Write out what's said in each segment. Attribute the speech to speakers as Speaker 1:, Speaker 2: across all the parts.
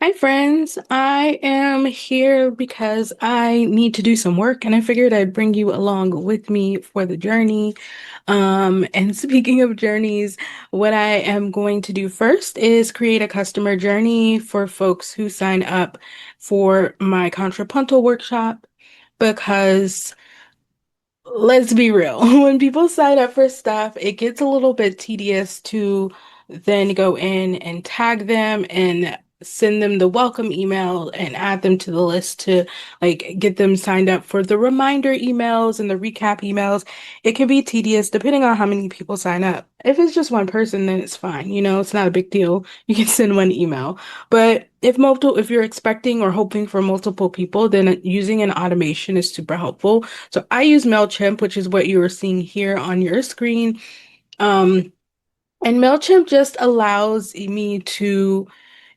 Speaker 1: Hi, friends. I am here because I need to do some work, and I figured I'd bring you along with me for the journey. And speaking of journeys, what I am going to do first is create a customer journey for folks who sign up for my contrapuntal workshop because let's be real. When people sign up for stuff, it gets a little bit tedious to then go in and tag them and send them the welcome email and add them to the list to like get them signed up for the reminder emails and the recap emails. It can be tedious depending on how many people sign up. If it's just one person, then it's fine. It's not a big deal. You can send one email. But if you're expecting or hoping for multiple people, then using an automation is super helpful. So I use MailChimp, which is what you are seeing here on your screen. Um, and MailChimp just allows me to,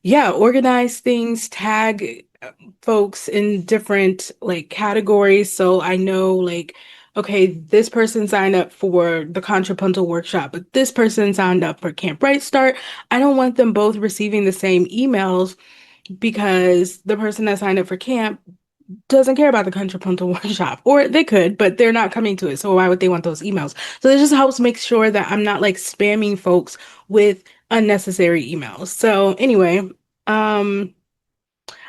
Speaker 1: yeah, organize things, tag folks in different like categories. So I know like, okay, this person signed up for the contrapuntal workshop, but this person signed up for Camp Bright Start. I don't want them both receiving the same emails because the person that signed up for camp doesn't care about the contrapuntal workshop, or they could, but they're not coming to it. So why would they want those emails? So it just helps make sure that I'm not like spamming folks with unnecessary emails. So anyway, um,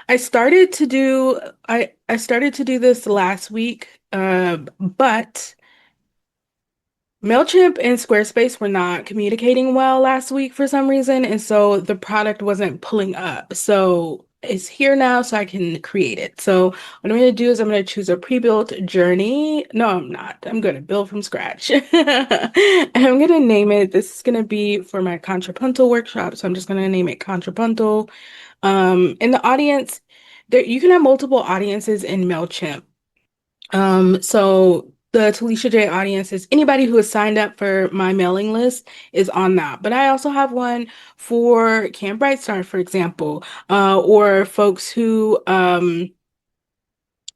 Speaker 1: I started to do this last week, but MailChimp and Squarespace were not communicating well last week for some reason, and so the product wasn't pulling up. So it's here now, so I can create it. So what I'm going to do is I'm going to choose a pre-built journey. No, I'm not. I'm going to build from scratch. And I'm going to name it. This is going to be for my contrapuntal workshop, so I'm just going to name it contrapuntal. In the audience, there you can have multiple audiences in MailChimp. So the Talisha J audience is anybody who has signed up for my mailing list is on that. But I also have one for Camp Bright Start, for example, or folks who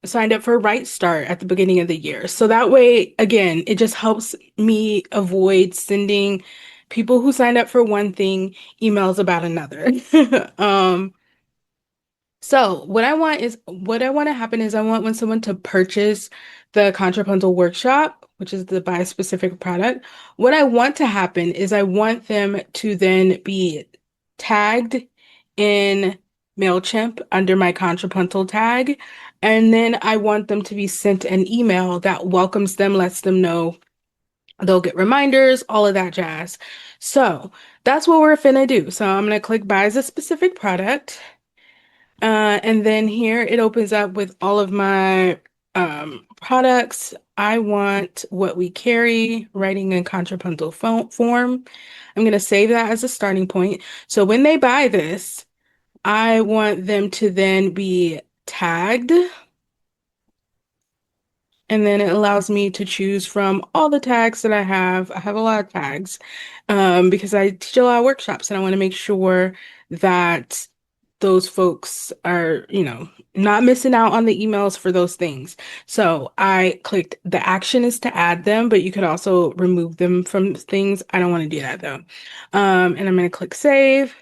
Speaker 1: signed up for Right Start at the beginning of the year. So that way, again, it just helps me avoid sending people who signed up for one thing emails about another. Um, so what I want to happen is I want when someone to purchase the contrapuntal workshop, which is the buy a specific product, what I want to happen is I want them to then be tagged in MailChimp under my contrapuntal tag. And then I want them to be sent an email that welcomes them, lets them know they'll get reminders, all of that jazz. So that's what we're finna do. So I'm gonna click buy as a specific product. And then here it opens up with all of my products. I want what we carry, writing in contrapuntal form. I'm going to save that as a starting point. So when they buy this, I want them to then be tagged. And then it allows me to choose from all the tags that I have. I have a lot of tags because I teach a lot of workshops and I want to make sure that those folks are, not missing out on the emails for those things. So I clicked the action is to add them, but you could also remove them from things. I don't want to do that though. And I'm going to click save.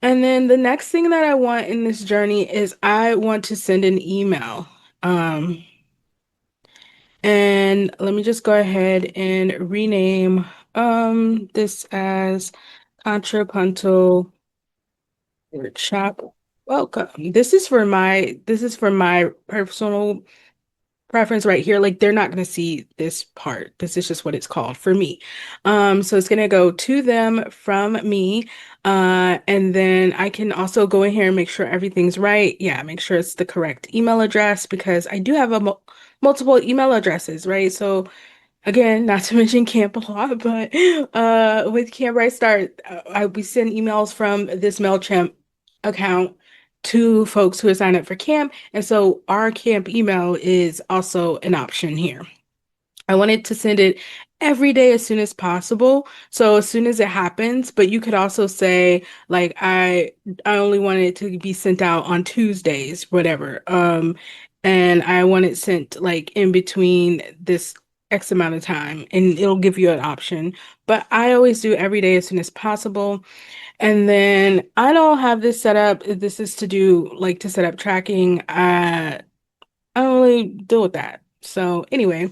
Speaker 1: And then the next thing that I want in this journey is I want to send an email. Um, and let me just go ahead and rename this as contrapuntal workshop. Welcome. This is for my personal preference right here. Like they're not gonna see this part. This is just what it's called for me. So it's gonna go to them from me. And then I can also go in here and make sure everything's right. Yeah, make sure it's the correct email address because I do have a multiple email addresses, right? So again, not to mention camp a lot, but with Camp Bright Start, we send emails from this MailChimp account to folks who have signed up for camp. And so our camp email is also an option here. I wanted to send it every day as soon as possible. So as soon as it happens, but you could also say like I only want it to be sent out on Tuesdays, whatever. And I want it sent like in between this X amount of time and it'll give you an option. But I always do every day as soon as possible. And then I don't have this set up. This is to do like to set up tracking. I don't really deal with that. So anyway,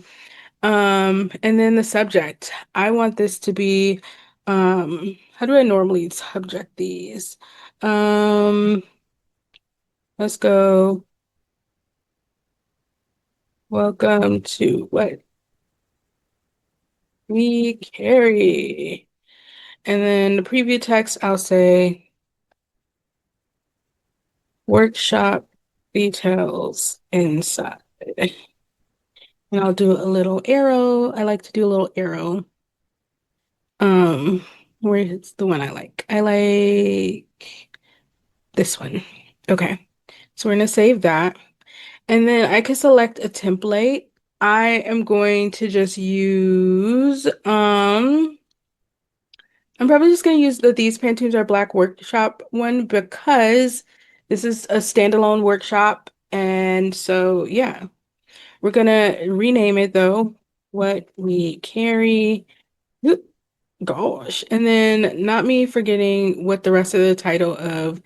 Speaker 1: and then the subject. I want this to be, how do I normally subject these? Um, let's go. Welcome to what we carry. And then the preview text, I'll say workshop details inside. And I'll do a little arrow. I like to do a little arrow. Um, where is the one I like? I like this one. Okay. So we're gonna save that. And then I can select a template. I am going to just use I'm probably just gonna use the These Pantoons Are Black workshop one because this is a standalone workshop. And so yeah, we're gonna rename it though. What we carry. Oop, gosh. And then not me forgetting what the rest of the title of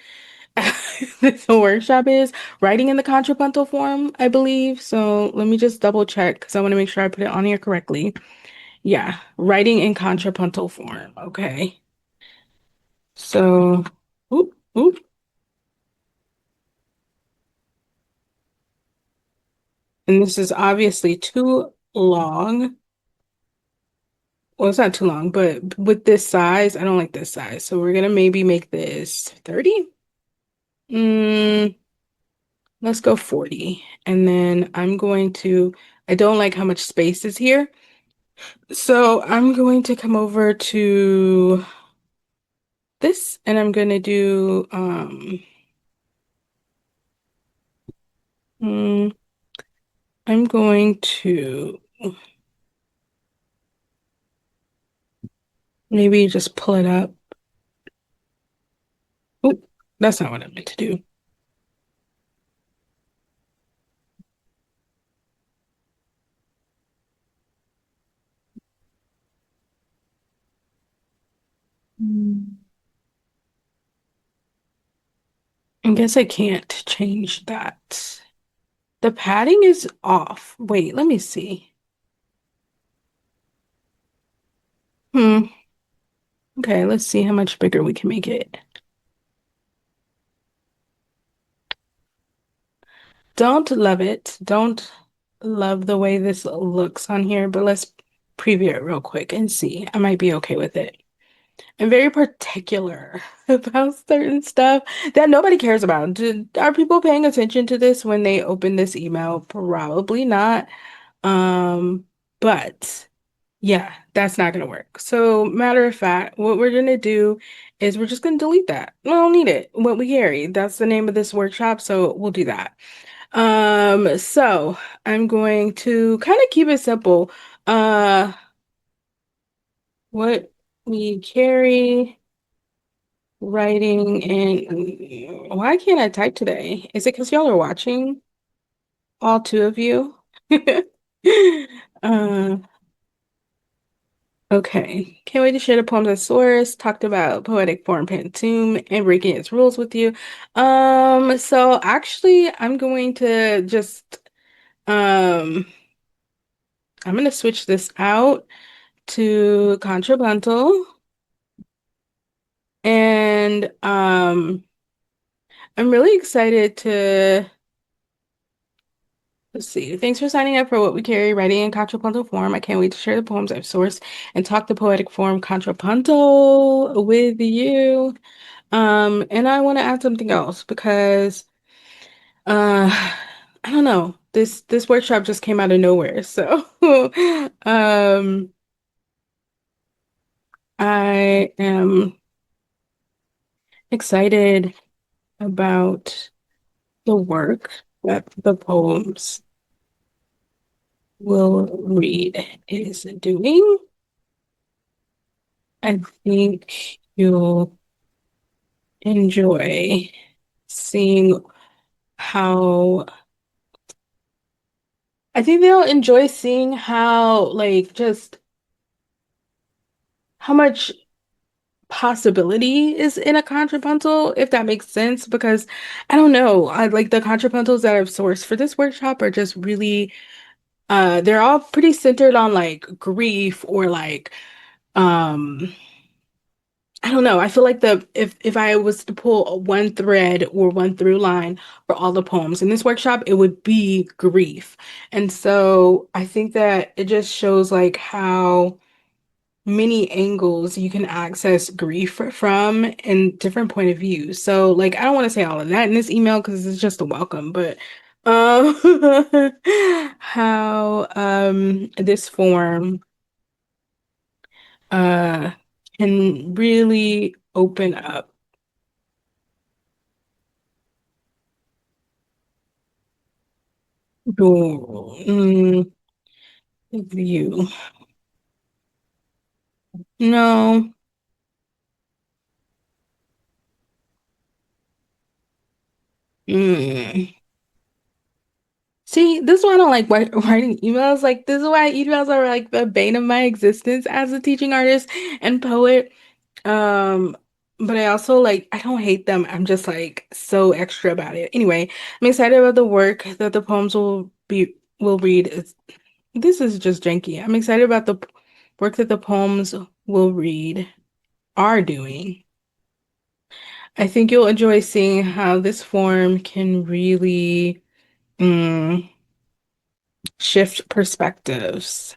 Speaker 1: this workshop is. Writing in the contrapuntal form, I believe. So let me just double check because I want to make sure I put it on here correctly. Yeah, writing in contrapuntal form. Okay. So, oop, oop. And this is obviously too long. Well, it's not too long, but with this size, I don't like this size. So we're gonna maybe make this 30. Mm, let's go 40. And then I don't like how much space is here. So I'm going to come over to this and I'm going to do, mm, I'm going to maybe just pull it up. Oh, that's not what I meant to do. Mm. I guess I can't change that. The padding is off. Wait, let me see. Hmm. Okay, let's see how much bigger we can make it. Don't love it. Don't love the way this looks on here, but let's preview it real quick and see. I might be okay with it. I'm very particular about certain stuff that nobody cares about. Are people paying attention to this when they open this email? Probably not. Um, but yeah, that's not gonna work. So, matter of fact, what we're gonna do is we're just gonna delete that. We don't need it. What we carry. That's the name of this workshop, so we'll do that. So I'm going to kind of keep it simple. Uh, what we carry, writing, and why can't I type today? Is it because y'all are watching? All two of you? Uh, okay. Can't wait to share the poems I sourced. Talked about poetic form Pantoum and breaking its rules with you. So actually I'm going to just um I'm gonna switch this out to contrapuntal. And I'm really excited to let's see. Thanks for signing up for What We Carry, writing in contrapuntal form. I can't wait to share the poems I've sourced and talk the poetic form contrapuntal with you. And I want to add something else because I don't know. This workshop just came out of nowhere. So um I am excited about the work that the poems will read is doing. I think you'll enjoy seeing how I think they'll enjoy seeing how, like, just how much possibility is in a contrapuntal, if that makes sense, because I don't know, I like the contrapuntals that I've sourced for this workshop are just really they're all pretty centered on like grief or like um I don't know. I feel like the if I was to pull one thread or one through line for all the poems in this workshop, it would be grief. And so I think that it just shows like how many angles you can access grief from in different point of views. So like I don't want to say all of that in this email because it's just a welcome, but um how this form uh can really open up your view. No. Mm. See, this is why I don't like writing emails. Like, this is why emails are like the bane of my existence as a teaching artist and poet. Um, but I also like, I don't hate them. I'm just like so extra about it. Anyway, I'm excited about the work that the poems will read. This is just janky. I'm excited about the work that the poems will read are doing. I think you'll enjoy seeing how this form can really mm, shift perspectives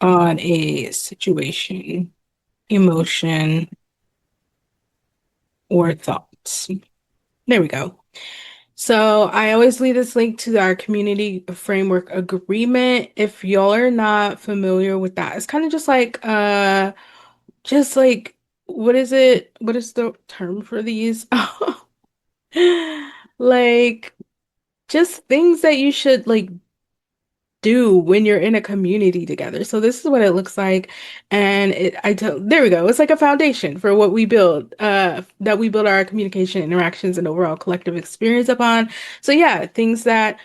Speaker 1: on a situation, emotion, or thoughts. There we go. So I always leave this link to our community framework agreement. If y'all are not familiar with that, it's kind of just like what is it? What is the term for these? Like just things that you should like do when you're in a community together. So this is what it looks like. And there we go. It's like a foundation for what we build, that we build our communication, interactions, and overall collective experience upon. So yeah, things that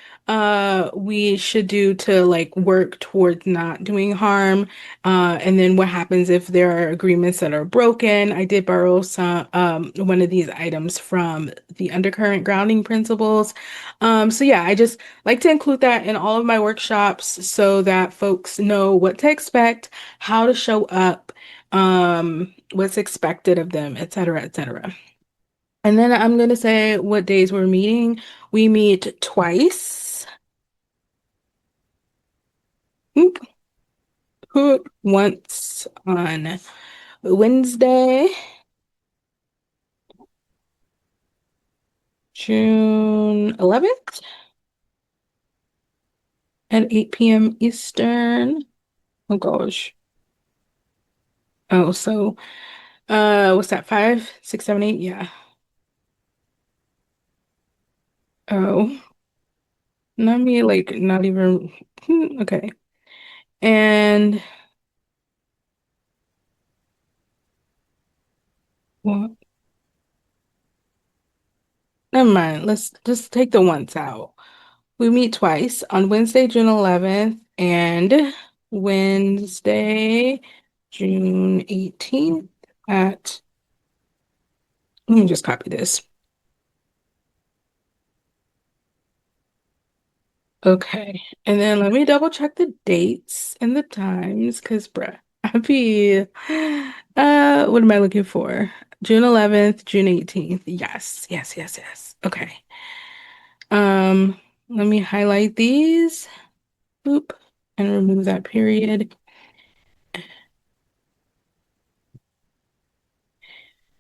Speaker 1: we should do to like work towards not doing harm. And then what happens if there are agreements that are broken. I did borrow some one of these items from the undercurrent grounding principles. So yeah, I just like to include that in all of my workshops so that folks know what to expect, how to show up, what's expected of them, et cetera, et cetera. And then I'm going to say what days we're meeting. We meet twice. Oop, once on Wednesday, June 11th at 8 p.m. Eastern. Oh gosh. Oh, so what's that? 5, 6, 7, 8? Yeah. Oh. Not me, like, not even. Okay. And well, never mind. Let's just take the once out. We meet twice on Wednesday, June 11th, and Wednesday, June 18th at, let me just copy this. Okay. And then let me double check the dates and the times, because, bruh, I be, what am I looking for? June 11th, June 18th. Yes, yes, yes, yes. Okay. Um, Let me highlight these. Boop. And remove that period.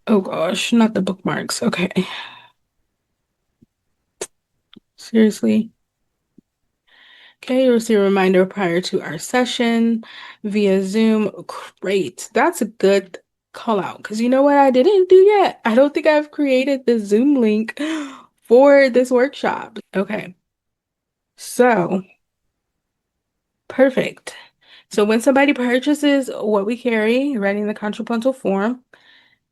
Speaker 1: Oh gosh, not the bookmarks. Okay. Seriously. Okay, you'll receive a reminder prior to our session via Zoom. Great. That's a good call out because you know what I didn't do yet? I don't think I've created the Zoom link for this workshop. Okay. So, perfect. So when somebody purchases what we carry, writing the contrapuntal form,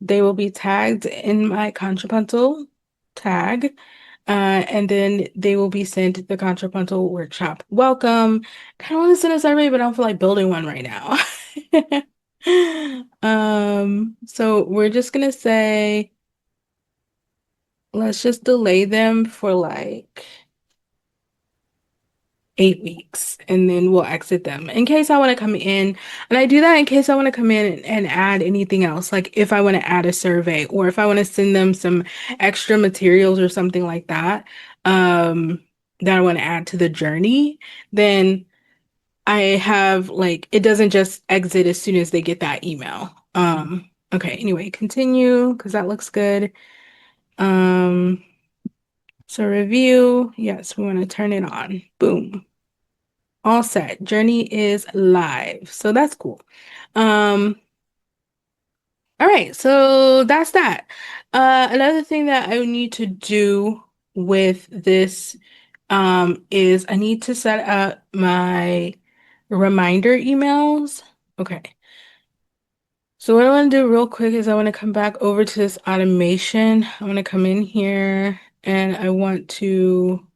Speaker 1: they will be tagged in my contrapuntal tag. And then they will be sent the contrapuntal workshop welcome. Kind of want to send a survey, but I don't feel like building one right now. So we're just gonna say, let's just delay them for like 8 weeks and then we'll exit them in case I want to come in. And I do that in case I want to come in and add anything else, like if I want to add a survey or if I want to send them some extra materials or something like that, that I want to add to the journey, then I have like it doesn't just exit as soon as they get that email. Okay, anyway, continue because that looks good. Um, so review, yes, we want to turn it on. Boom. All set. Journey is live. So that's cool. Um, all right, so that's that. Another thing that I would need to do with this is I need to set up my reminder emails. Okay. So what I want to do real quick is I want to come back over to this automation. I want to come in here and I want to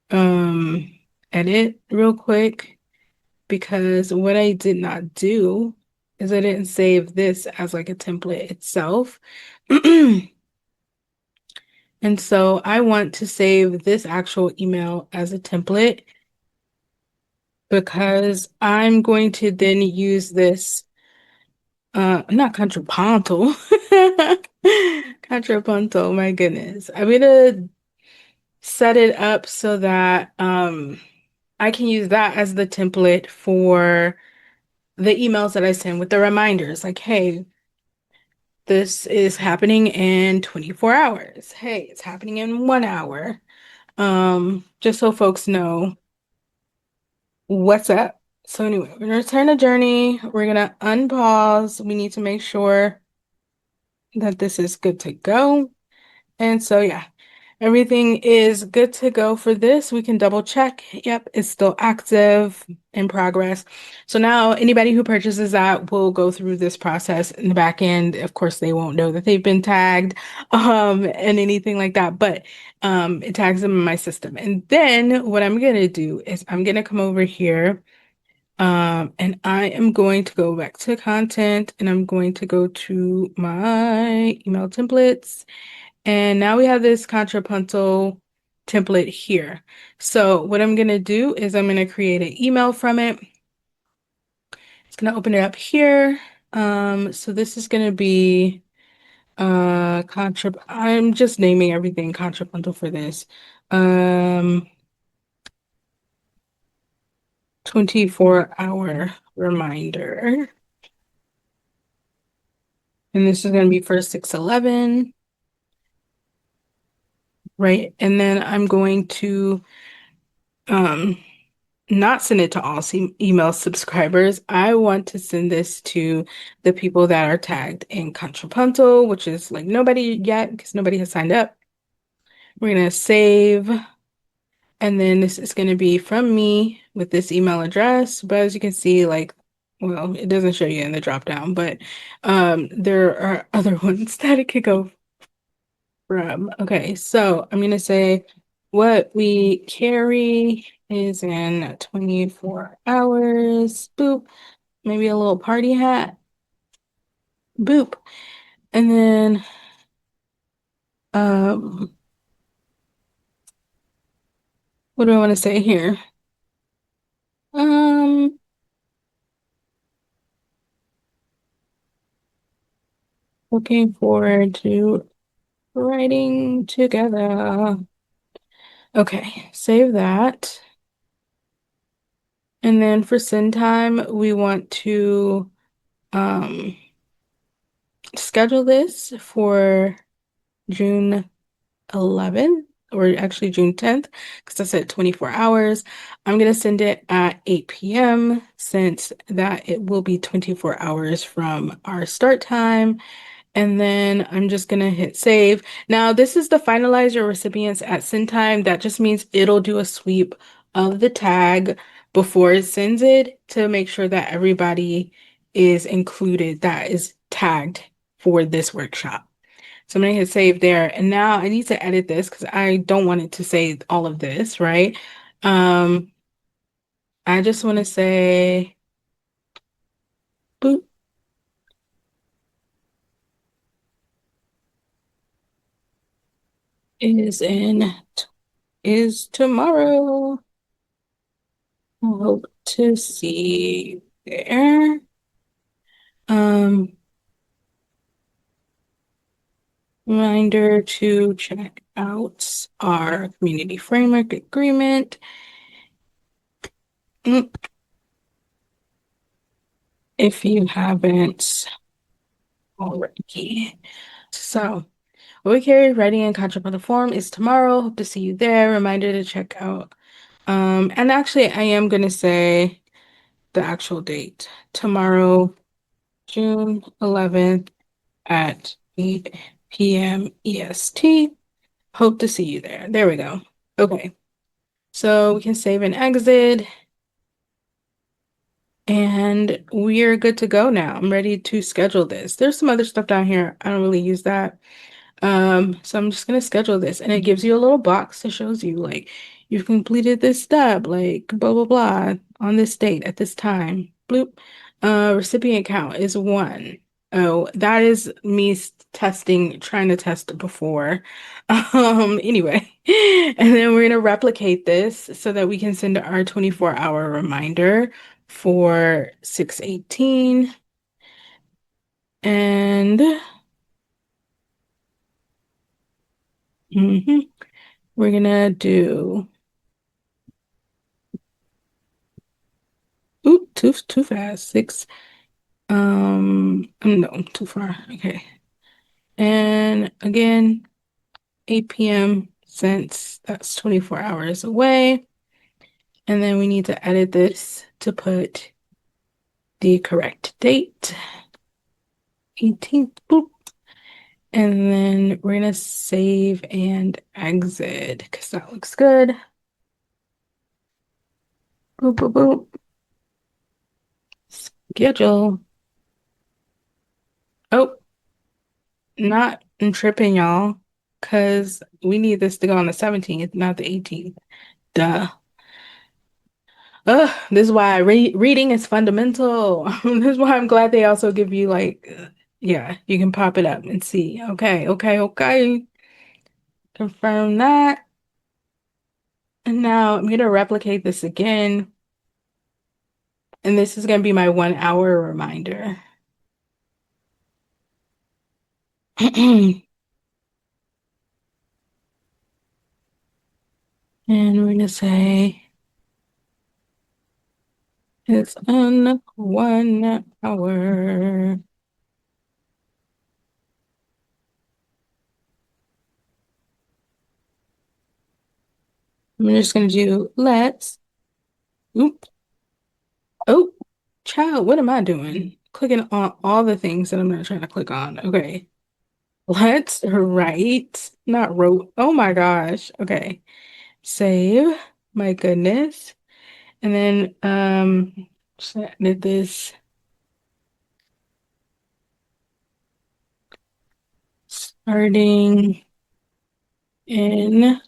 Speaker 1: um edit real quick. Because what I did not do is I didn't save this as like a template itself. And so I want to save this actual email as a template because I'm going to then use this, not contrapuntal, contrapuntal, my goodness. I'm gonna set it up so that I can use that as the template for the emails that I send with the reminders, like, hey, this is happening in 24 hours. Hey, it's happening in 1 hour. Just so folks know what's up. So anyway, we're gonna return the journey. We're gonna unpause. We need to make sure that this is good to go. And so yeah, everything is good to go for this. We can double check. Yep, it's still active in progress. So now anybody who purchases that will go through this process in the back end. Of course, they won't know that they've been tagged and anything like that, but it tags them in my system. And then what I'm gonna do is I'm gonna come over here and I am going to go back to content and I'm going to go to my email templates. And now we have this contrapuntal template here. So what I'm going to do is I'm going to create an email from it. It's going to open it up here. So this is going to be I'm just naming everything contrapuntal for this. 24-hour reminder. And this is going to be for 6/11, right? And then I'm going to um not send it to all email subscribers. I want to send this to the people that are tagged in contrapuntal, which is like nobody yet because nobody has signed up. We're gonna save, and then this is gonna be from me with this email address. But as you can see, like, well, it doesn't show you in the drop down, but there are other ones that it could go from. Okay, so I'm gonna say what we carry is in 24 hours. Boop. Maybe a little party hat. Boop. And then um what do I want to say here? Um Looking forward to writing together. Okay, save that. And then for send time, we want to um schedule this for June 11th, or actually June 10th, because I said 24 hours. I'm going to send it at 8 p.m. since that it will be 24 hours from our start time. And then I'm just going to hit save. Now, this is the finalize your recipients at send time. That just means it'll do a sweep of the tag before it sends it to make sure that everybody is included that is tagged for this workshop. So I'm gonna hit save there. And now I need to edit this because I don't want it to say all of this, right? Um, I just want to say boop is in is tomorrow. I hope to see you there. Um, Reminder to check out our community framework agreement. Mm, if you haven't already. So, carry writing and catch up on the forum is tomorrow. Hope to see you there. Reminder to check out. And actually, I am gonna say the actual date. Tomorrow, June 11th at 8 p.m. EST. Hope to see you there. There we go. Okay. So we can save and exit. And we're good to go now. I'm ready to schedule this. There's some other stuff down here. I don't really use that. So I'm just gonna schedule this, and it gives you a little box that shows you like you've completed this step, like blah blah blah on this date at this time. Bloop. Recipient count is 1. Oh, that is me testing, trying to test before. Anyway, and then we're gonna replicate this so that we can send our 24-hour reminder for 6/18. And mhm, we're gonna do. Oop, too fast. 6. No, too far. Okay. And again, 8 p.m. since that's 24 hours away. And then we need to edit this to put the correct date. 18th. Boop. And then we're gonna save and exit because that looks good. Boop, boop, boop. Schedule. Oh, not tripping, y'all, because we need this to go on the 17th, not the 18th. Duh. This is why reading is fundamental. This is why I'm glad they also give you like, yeah, you can pop it up and see. Okay, okay, okay. Confirm that. And now I'm gonna replicate this again. And this is gonna be my 1 hour reminder. And we're gonna say it's on 1 hour. I'm just gonna do let's. Oop. Oh, child, what am I doing? Clicking on all the things that I'm not trying to click on. Okay. Let's write, not wrote. Oh my gosh. Okay. Save. My goodness. And then did this starting in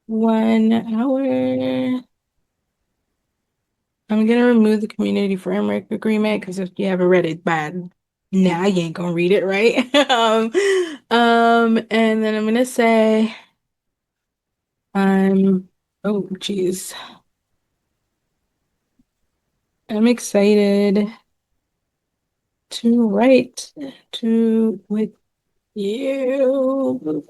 Speaker 1: 1 hour. I'm gonna remove the community framework agreement because if you haven't read it by now, you ain't gonna read it, right? And then I'm gonna say I'm oh geez. I'm excited to write to with you.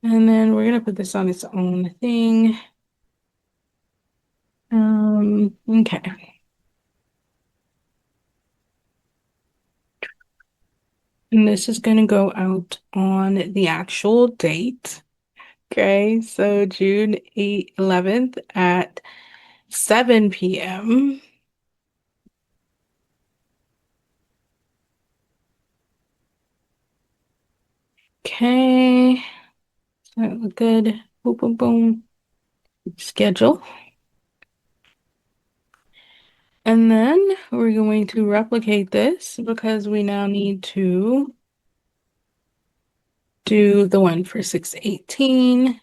Speaker 1: And then we're gonna put this on its own thing. Okay. And this is gonna go out on the actual date. Okay, so June 11th at 7 p.m. Okay, that look good. Boom, boom, boom. Schedule. And then we're going to replicate this because we now need to do the one for 618.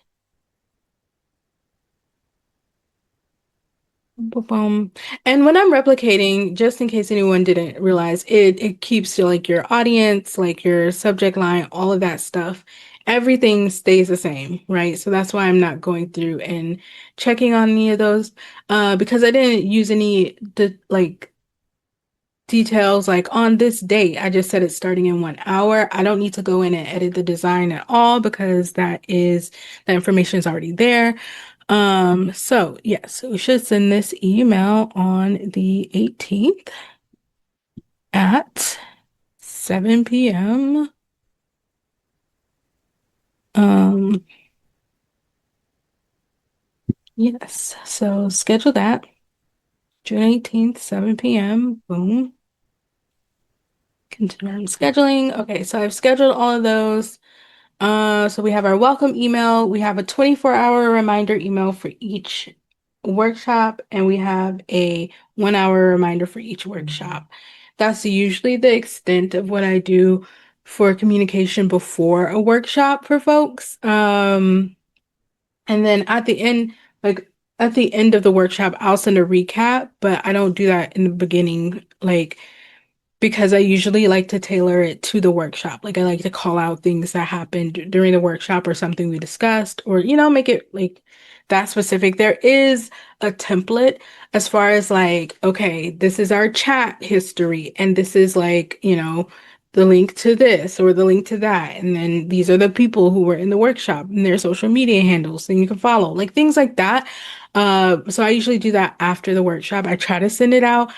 Speaker 1: Boom. And when I'm replicating, just in case anyone didn't realize, it keeps like your audience, like your subject line, all of that stuff. Everything stays the same, right? So that's why I'm not going through and checking on any of those, because I didn't use any like details like on this date. I just said it's starting in 1 hour. I don't need to go in and edit the design at all because that information is already there. So yes, we should send this email on the 18th at 7 p.m. Um, yes, so schedule that. June 18th, 7 p.m. Boom. Continue scheduling. Okay, so I've scheduled all of those. So we have our welcome email, we have a 24-hour reminder email for each workshop, and we have a 1 hour reminder for each workshop. That's usually the extent of what I do for communication before a workshop for folks. And then at the end, like at the end of the workshop, I'll send a recap, but I don't do that in the beginning, like because I usually like to tailor it to the workshop. Like I like to call out things that happened during the workshop or something we discussed, or make it like that specific. There is a template as far as like, okay, this is our chat history, and this is like, the link to this or the link to that. And then these are the people who were in the workshop and their social media handles, and you can follow, like things like that. So I usually do that after the workshop. I try to send it out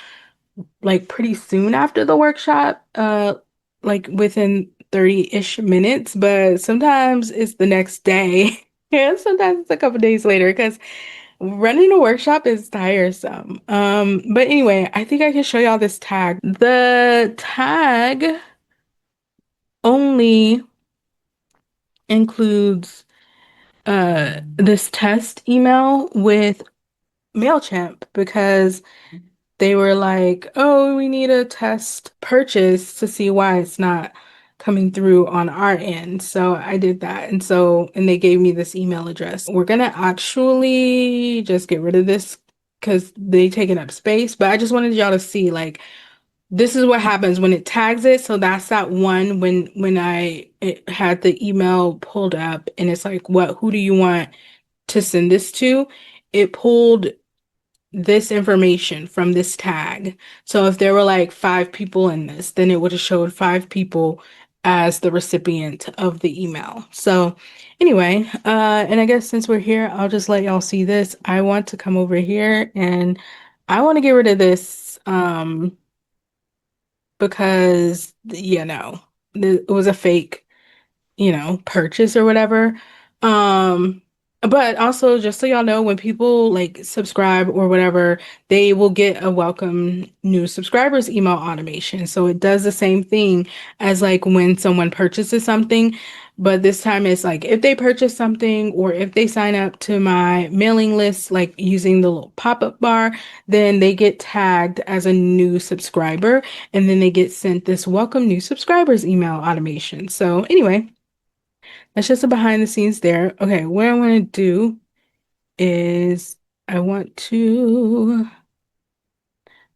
Speaker 1: like pretty soon after the workshop, like within 30-ish minutes, but sometimes it's the next day. And sometimes it's a couple days later because running a workshop is tiresome. But anyway, I think I can show y'all this tag. The tag only includes this test email with MailChimp because they were like, oh, we need a test purchase to see why it's not coming through on our end. So I did that. And they gave me this email address. We're gonna actually just get rid of this because they taking up space. But I just wanted y'all to see like this is what happens when it tags it. So that's that one when it had the email pulled up and it's like, who do you want to send this to? It pulled this information from this tag. So if there were like 5 people in this, then it would have showed 5 people as the recipient of the email. So anyway, and I guess since we're here, I'll just let y'all see this. I want to come over here and I want to get rid of this because it was a fake purchase or whatever. Um, but also just so y'all know, when people like subscribe or whatever, they will get a welcome new subscribers email automation. So it does the same thing as like when someone purchases something, but this time it's like if they purchase something or if they sign up to my mailing list, like using the little pop-up bar, then they get tagged as a new subscriber and then they get sent this welcome new subscribers email automation. So anyway, that's just a behind the scenes there. Okay, what I want to do is I want to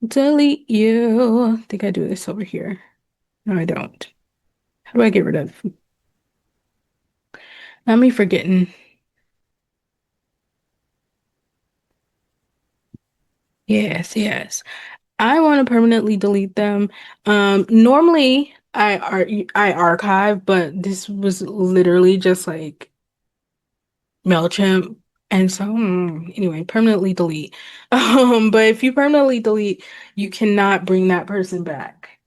Speaker 1: delete you. I think I do this over here. No, I don't. How do I get rid of? Not me forgetting. Yes, yes. I want to permanently delete them. Normally I archive, but this was literally just like MailChimp. And so, anyway, permanently delete. But if you permanently delete, you cannot bring that person back.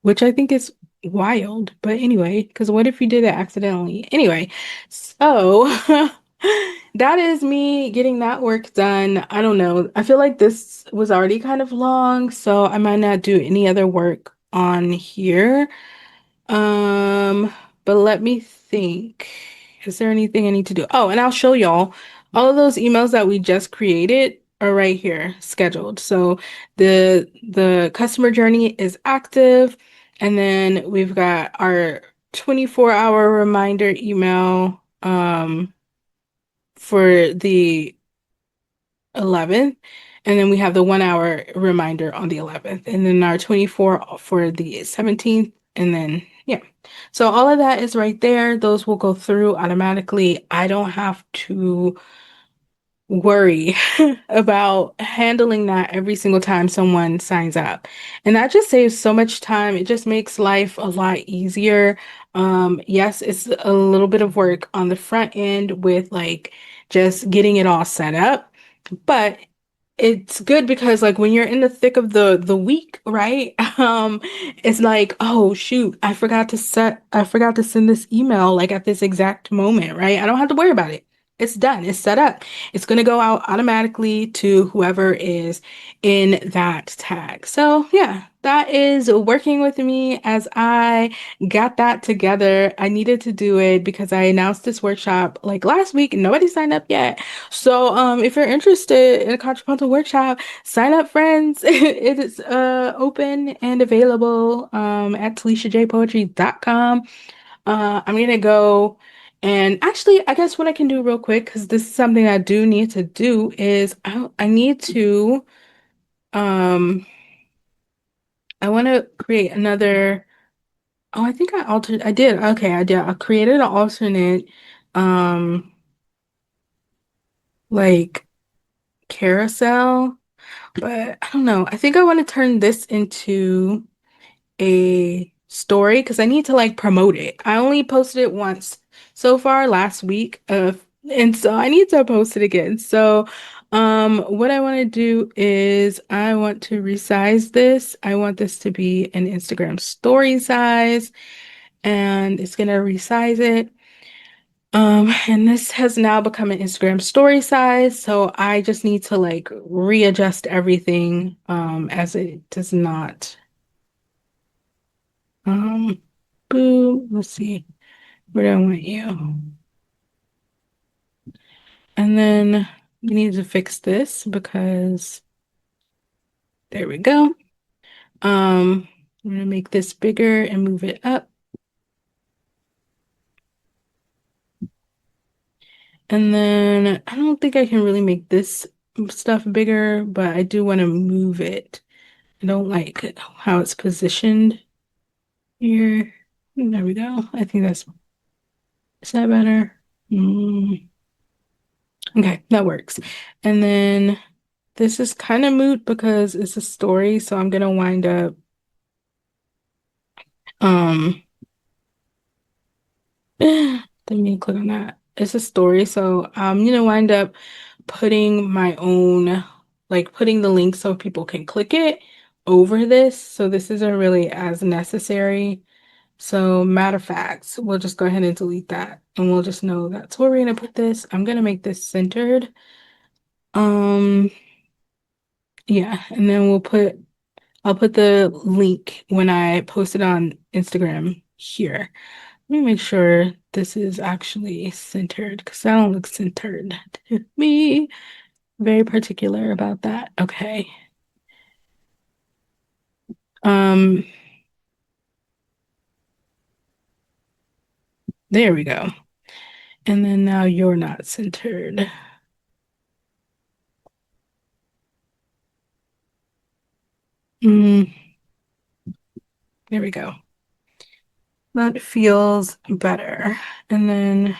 Speaker 1: Which I think is wild. But anyway, because what if you did it accidentally? Anyway, so that is me getting that work done. I don't know. I feel like this was already kind of long, so I might not do any other work on here. Um, but let me think. Is there anything I need to do? Oh, and I'll show y'all all of those emails that we just created are right here scheduled. So the customer journey is active, and then we've got our 24-hour reminder email for the 11th, and then we have the 1 hour reminder on the 11th, and then our 24 for the 17th, and then yeah. So all of that is right there. Those will go through automatically. I don't have to worry about handling that every single time someone signs up. And that just saves so much time. It just makes life a lot easier. Yes, it's a little bit of work on the front end with like just getting it all set up, but it's good because like when you're in the thick of the week, right? It's like, oh shoot, I forgot to send this email like at this exact moment, right? I don't have to worry about it. It's done. It's set up. It's going to go out automatically to whoever is in that tag. So, yeah, that is working with me as I got that together. I needed to do it because I announced this workshop like last week and nobody signed up yet. So, if you're interested in a contrapuntal workshop, sign up, friends. It is open and available at TalishaJPoetry.com. I'm gonna go and actually, I guess what I can do real quick, because this is something I do need to do, is I need to um I want to create another. Oh, I think I altered. I did. Okay, I did. I created an alternate um like carousel, but I don't know. I think I want to turn this into a story because I need to like promote it. I only posted it once so far last week, and so I need to post it again. So, what I want to do is I want to resize this. I want this to be an Instagram story size, and it's gonna resize it. And this has now become an Instagram story size, so I just need to like readjust everything, as it does not. Um, Boom. Let's see. Where do I want you? And then we need to fix this because there we go. I'm gonna make this bigger and move it up. And then I don't think I can really make this stuff bigger, but I do want to move it. I don't like how it's positioned here. There we go. I think is that better? Mm, okay, that works. And then this is kind of moot because it's a story, so I'm gonna wind up um didn't mean to click on that. It's a story, so I'm gonna wind up putting my own like putting the link so people can click it over this. So this isn't really as necessary. So matter of fact, we'll just go ahead and delete that and we'll just know that's where we're gonna put this. I'm gonna make this centered. Um yeah, and then I'll put the link when I post it on Instagram here. Let me make sure this is actually centered because that don't look centered to me. Very particular about that. Okay. Um, there we go. And then now you're not centered. Mm, there we go. That feels better. And then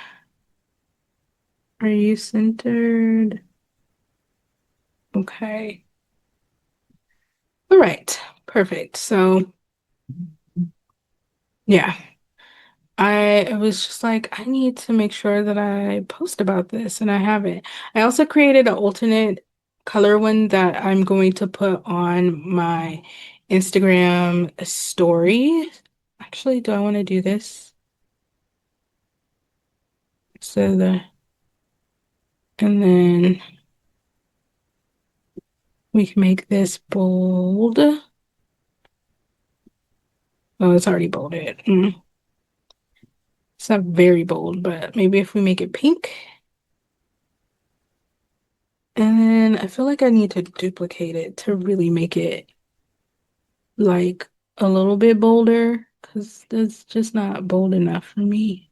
Speaker 1: are you centered? Okay. All right. Perfect. So yeah. I was just like, I need to make sure that I post about this, and I haven't. I also created an alternate color one that I'm going to put on my Instagram story. Actually, do I want to do this? So and then we can make this bold. Oh, it's already bolded. It's not very bold, but maybe if we make it pink. And then I feel like I need to duplicate it to really make it like a little bit bolder because that's just not bold enough for me.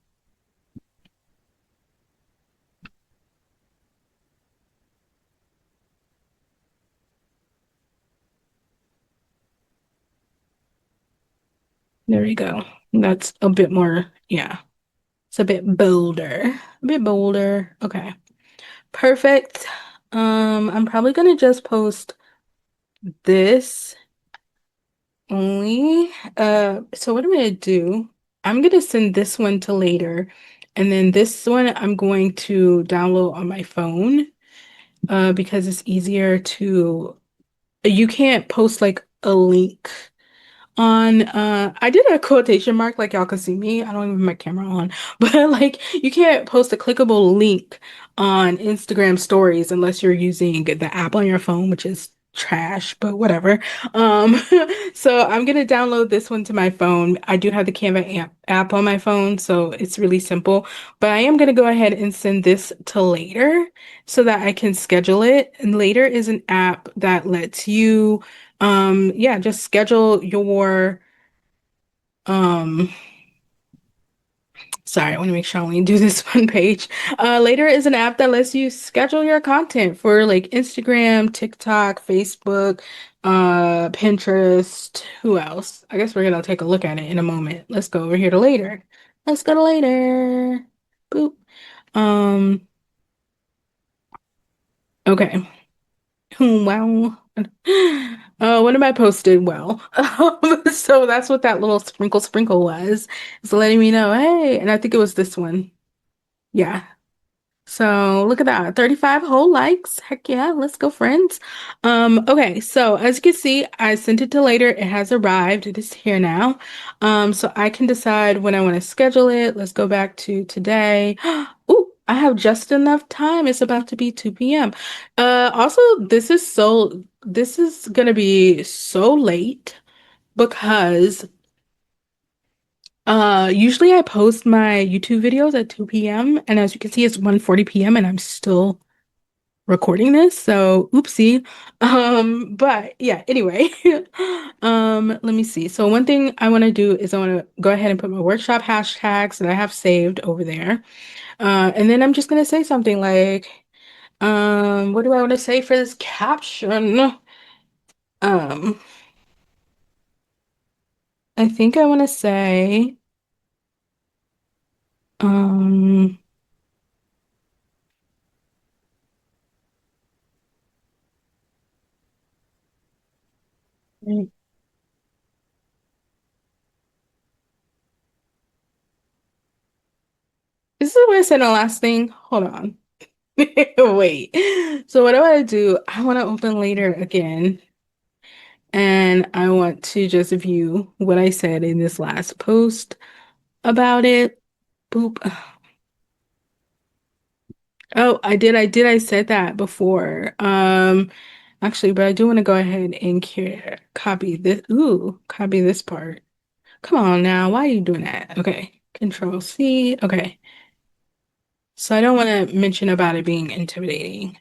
Speaker 1: There we go. That's a bit more, yeah. It's a bit bolder. A bit bolder. Okay. Perfect. I'm probably gonna just post this only. So what I'm gonna do, I'm gonna send this one to later, and then this one I'm going to download on my phone, because it's easier to, you can't post like a link on I did a quotation mark like y'all could see me. I don't even have my camera on. But like you can't post a clickable link on Instagram stories unless you're using the app on your phone, which is trash, but whatever. Um so I'm gonna download this one to my phone. I do have the Canva app on my phone, so it's really simple. But I am gonna go ahead and send this to later so that I can schedule it. And later is an app that lets you yeah, just schedule your um sorry, I want to make sure I only do this one page. Later is an app that lets you schedule your content for like Instagram, TikTok, Facebook, Pinterest. Who else? I guess we're gonna take a look at it in a moment. Let's go over here to later. Let's go to later. Boop. Um, okay. Wow. What am I posted? Well, so that's what that little sprinkle was. It's letting me know, hey, and I think it was this one. Yeah. So look at that, 35 whole likes. Heck yeah, let's go, friends. Okay, so as you can see, I sent it to later. It has arrived. It is here now. So I can decide when I want to schedule it. Let's go back to today. Ooh, I have just enough time. It's about to be 2 p.m. Also, this is gonna be so late because usually I post my YouTube videos at 2 p.m. and as you can see, it's 1:40 p.m. and I'm still recording this, so oopsie. But yeah, anyway. Let me see. So one thing I want to do is I want to go ahead and put my workshop hashtags that I have saved over there. And then I'm just gonna say something like, what do I want to say for this caption? Um, I think I want to say, um, this is what I said the last thing. Hold on. Wait. So what I want to do, I want to open later again, and I want to just view what I said in this last post about it. Boop. Oh, I said that before. Actually, but I do want to go ahead and copy this. Ooh, copy this part. Come on now, why are you doing that? Okay, Control C. Okay. So I don't want to mention about it being intimidating.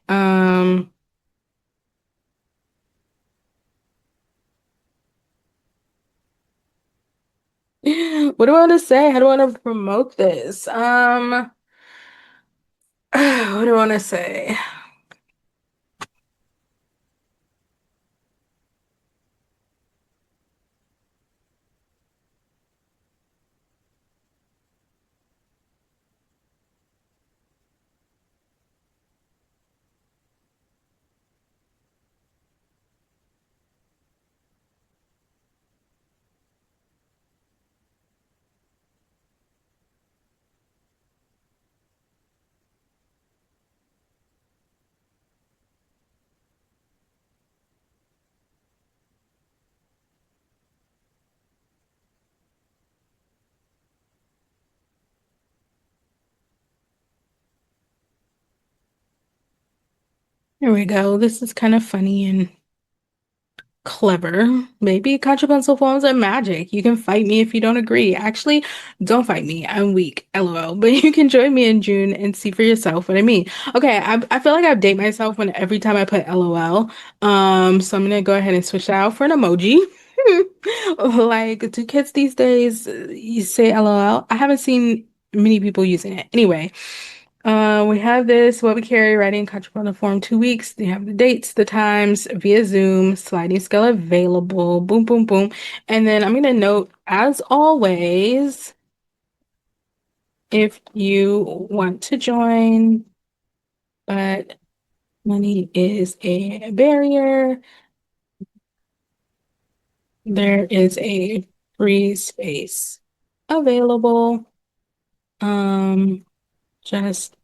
Speaker 1: What do I want to say? How do I want to promote this? What do I want to say? Here we go. This is kind of funny and clever. Maybe contrapuntal forms are magic. You can fight me if you don't agree. Actually, don't fight me. I'm weak. LOL. But you can join me in June and see for yourself what I mean. Okay, I feel like I update myself when every time I put LOL. So I'm gonna go ahead and switch that out for an emoji. Like, do kids these days you say LOL? I haven't seen many people using it. Anyway, we have this, what we carry, writing contract on the form 2 weeks. They have the dates, the times via Zoom, sliding scale available, boom, boom, boom. And then I'm gonna note, as always, if you want to join, but money is a barrier, there is a free space available. Um, just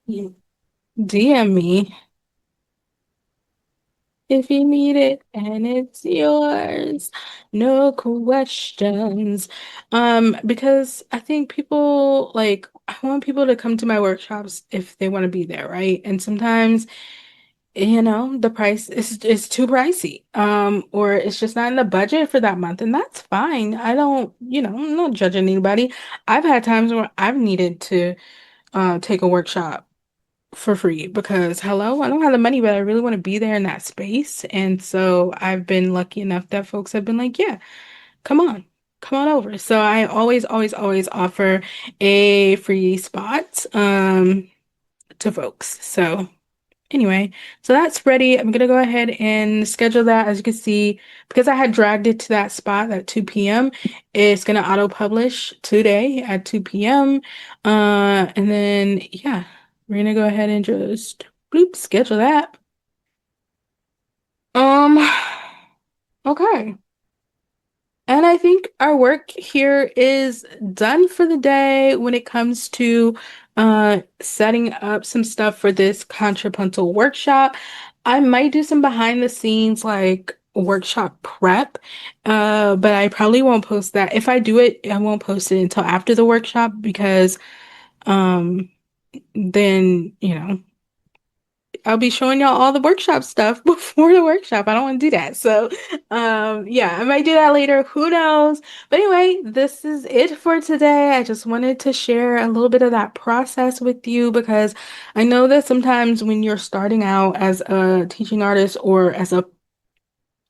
Speaker 1: DM me if you need it and it's yours. No questions. Because I think people like I want people to come to my workshops if they want to be there, right? And sometimes, the price is too pricey. Or it's just not in the budget for that month, and that's fine. I don't, I'm not judging anybody. I've had times where I've needed to take a workshop for free because hello, I don't have the money, but I really want to be there in that space. And so I've been lucky enough that folks have been like, yeah, come on, come on over. So I always, always, always offer a free spot to folks. So anyway, so that's ready. I'm gonna go ahead and schedule that. As you can see, because I had dragged it to that spot at 2 p.m., it's gonna auto-publish today at 2 p.m. And then yeah, we're gonna go ahead and just bloop, schedule that. Um, okay. And I think our work here is done for the day when it comes to setting up some stuff for this contrapuntal workshop. I might do some behind the scenes like workshop prep, but I probably won't post that. If I do it, I won't post it until after the workshop because um then, I'll be showing y'all all the workshop stuff before the workshop. I don't want to do that. So, yeah, I might do that later. Who knows? But anyway, this is it for today. I just wanted to share a little bit of that process with you because I know that sometimes when you're starting out as a teaching artist or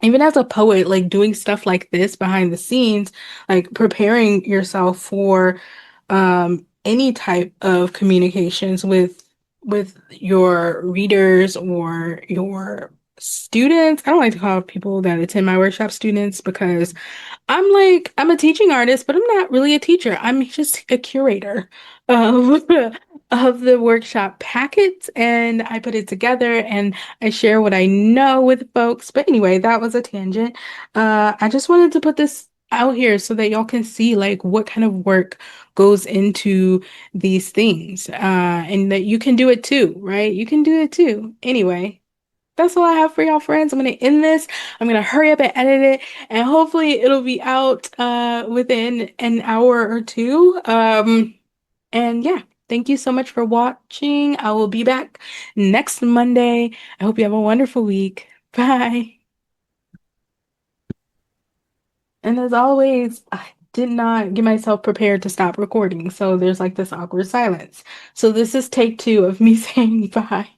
Speaker 1: even as a poet, like doing stuff like this behind the scenes, like preparing yourself for any type of communications with your readers or your students. I don't like to call people that attend my workshop students because I'm a teaching artist, but I'm not really a teacher. I'm just a curator of of the workshop packets, and I put it together and I share what I know with folks. But anyway, that was a tangent. I just wanted to put this out here so that y'all can see like what kind of work goes into these things, and that you can do it too, right? You can do it too. Anyway. That's all I have for y'all, friends. I'm gonna end this. I'm gonna hurry up and edit it, and hopefully it'll be out within an hour or two. And yeah, thank you so much for watching. I will be back next Monday. I hope you have a wonderful week. Bye. And as always, I did not get myself prepared to stop recording, so there's like this awkward silence. So this is take two of me saying bye.